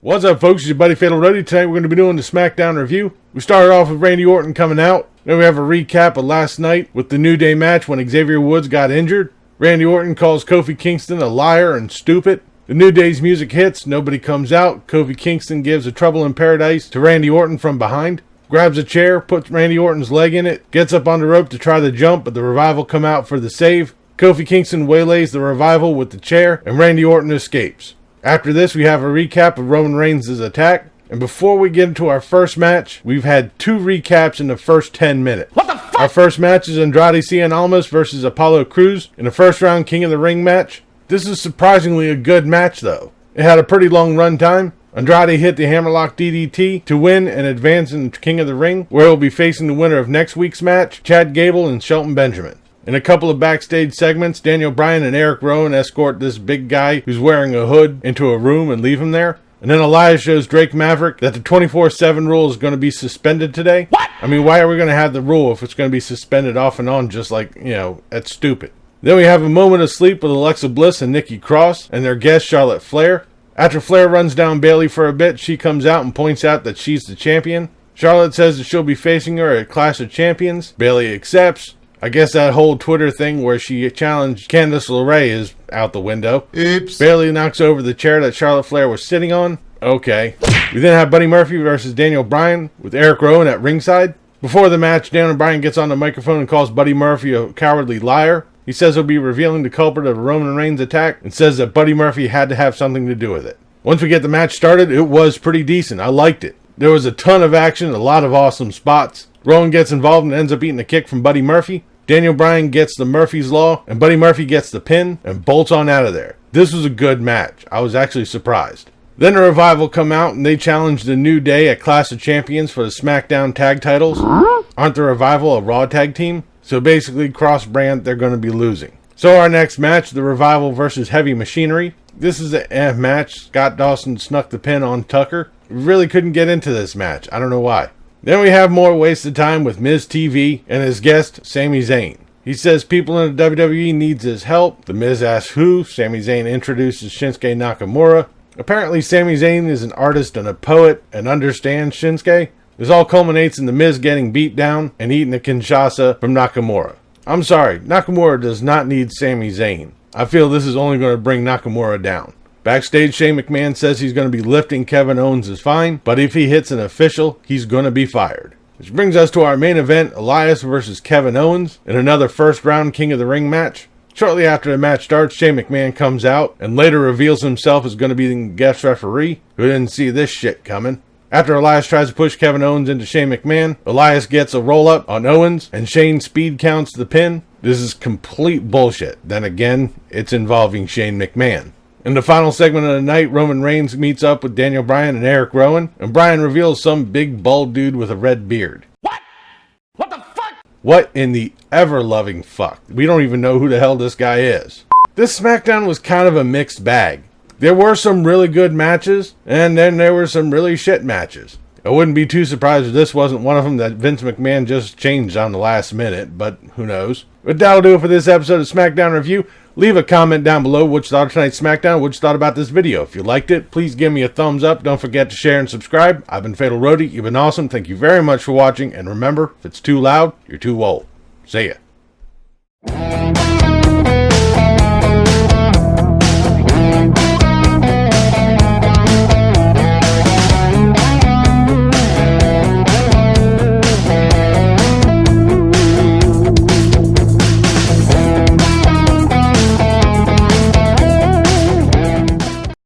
What's up, folks? It's your buddy Fatalroadie. Tonight we're going to be doing the Smackdown review. We started off with Randy Orton coming out. Then we have a recap of last night with the New Day match when Xavier Woods got injured. Randy Orton calls Kofi Kingston a liar and stupid. The New Day's music hits. Nobody comes out. Kofi Kingston gives a Trouble in Paradise to Randy Orton from behind. Grabs a chair, puts Randy Orton's leg in it, gets up on the rope to try the jump, but the Revival come out for the save. Kofi Kingston waylays the Revival with the chair, and Randy Orton escapes. After this, we have a recap of Roman Reigns' attack. And before we get into our first match, we've had 2 recaps in the first 10 minutes. What the fuck? Our first match is Andrade Cien Almas versus Apollo Crews in a first round King of the Ring match. This is surprisingly a good match though. It had a pretty long run time. Andrade hit the Hammerlock DDT to win and advance in King of the Ring, where he'll be facing the winner of next week's match, Chad Gable and Shelton Benjamin. In a couple of backstage segments, Daniel Bryan and Eric Rowan escort this big guy who's wearing a hood into a room and leave him there. And then Elias shows Drake Maverick that the 24/7 rule is going to be suspended today. What? I mean, why are we going to have the rule if it's going to be suspended off and on just like, that's stupid. Then we have a moment of sleep with Alexa Bliss and Nikki Cross and their guest Charlotte Flair. After Flair runs down Bayley for a bit, she comes out and points out that she's the champion. Charlotte says that she'll be facing her at Clash of Champions. Bayley accepts. I guess that whole Twitter thing where she challenged Candice LeRae is out the window. Oops. Bayley knocks over the chair that Charlotte Flair was sitting on. Okay. We then have Buddy Murphy versus Daniel Bryan with Eric Rowan at ringside. Before the match, Daniel Bryan gets on the microphone and calls Buddy Murphy a cowardly liar. He says he'll be revealing the culprit of Roman Reigns' attack and says that Buddy Murphy had to have something to do with it. Once we get the match started, it was pretty decent. I liked it. There was a ton of action, a lot of awesome spots. Rowan gets involved and ends up eating a kick from Buddy Murphy. Daniel Bryan gets the Murphy's Law, and Buddy Murphy gets the pin and bolts on out of there. This was a good match. I was actually surprised. Then the Revival come out and they challenge the New Day at Clash of Champions for the SmackDown tag titles. Aren't the Revival a Raw tag team? So basically, cross-brand, they're going to be losing. So our next match, the Revival versus Heavy Machinery. This is a match. Scott Dawson snuck the pin on Tucker. Really couldn't get into this match. I don't know why. Then we have more wasted time with Miz TV and his guest, Sami Zayn. He says people in the WWE needs his help. The Miz asks who. Sami Zayn introduces Shinsuke Nakamura. Apparently Sami Zayn is an artist and a poet and understands Shinsuke. This all culminates in the Miz getting beat down and eating a Kinshasa from Nakamura. I'm sorry, Nakamura does not need Sami Zayn. I feel this is only going to bring Nakamura down. Backstage, Shane McMahon says he's going to be lifting Kevin Owens is fine, but if he hits an official, he's going to be fired. Which brings us to our main event, Elias versus Kevin Owens, in another first round King of the Ring match. Shortly after the match starts, Shane McMahon comes out and later reveals himself as going to be the guest referee, who didn't see this shit coming. After Elias tries to push Kevin Owens into Shane McMahon, Elias gets a roll-up on Owens, and Shane speed counts the pin. This is complete bullshit. Then again, it's involving Shane McMahon. In the final segment of the night, Roman Reigns meets up with Daniel Bryan and Eric Rowan, and Bryan reveals some big bald dude with a red beard. What? What the fuck? What in the ever-loving fuck? We don't even know who the hell this guy is. This SmackDown was kind of a mixed bag. There were some really good matches, and then there were some really shit matches. I wouldn't be too surprised if this wasn't one of them that Vince McMahon just changed on the last minute, but who knows. But that'll do it for this episode of SmackDown Review. Leave a comment down below what you thought of tonight's SmackDown, what you thought about this video. If you liked it, please give me a thumbs up. Don't forget to share and subscribe. I've been Fatalroadie. You've been awesome. Thank you very much for watching. And remember, if it's too loud, you're too old. See ya.